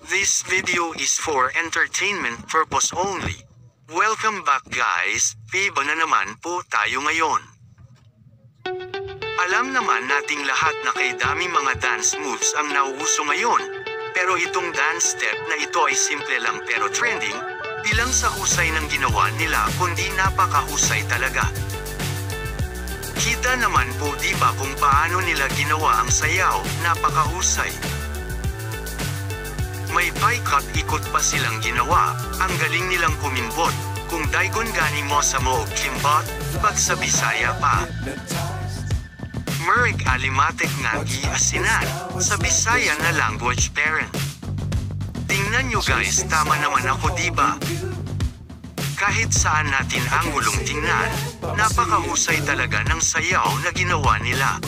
This video is for entertainment purpose only. Welcome back guys, Viva na naman po tayo ngayon. Alam naman nating lahat na kay daming mga dance moves ang nauuso ngayon. Pero itong dance step na ito ay simple lang pero trending, bilang sa husay ng ginawa nila kundi napakahusay talaga. Kita naman po diba kung paano nila ginawa ang sayaw, napakahusay. May pie-cut ikot pa silang ginawa, ang galing nilang kumimbot, kung daigon gani mo sa mo kimbot, pag sa Bisaya pa. Murig alimatek nga giasinan, sa Bisaya na language parent. Tingnan nyo guys, tama naman ako diba? Kahit saan natin anggulong tingnan, napakahusay talaga ng sayaw na ginawa nila.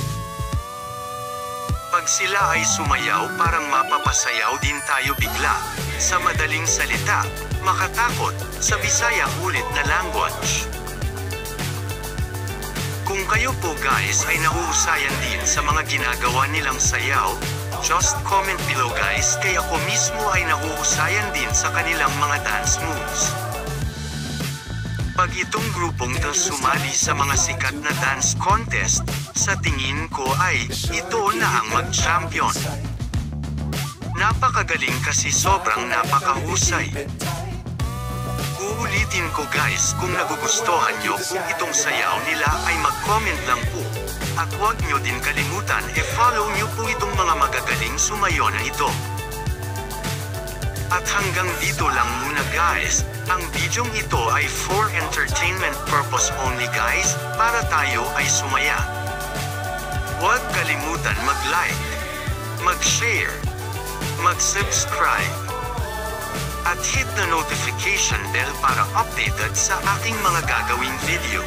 Pag sila ay sumayaw parang mapapasayaw din tayo bigla. Sa madaling salita, makatakot, sa Bisaya ulit na language. Kung kayo po guys ay nahuhusayan din sa mga ginagawa nilang sayaw, just comment below guys, kaya ako mismo ay nahuhusayan din sa kanilang mga dance moves. Pag itong grupong to sumali sa mga sikat na dance contest, sa tingin ko ay ito na ang mag-champion. Napakagaling kasi sobrang napakahusay. Uulitin ko guys, kung nagugustuhan nyo kung itong sayaw nila ay mag-comment lang po. At huwag nyo din kalimutan follow nyo po itong mga magagaling sumayo na ito. At hanggang dito lang muna guys, ang bidyong ito ay for entertainment purpose only guys, para tayo ay sumaya. Huwag kalimutan mag-like, mag-share, mag-subscribe, at hit the notification bell para updated sa aking mga gagawing video.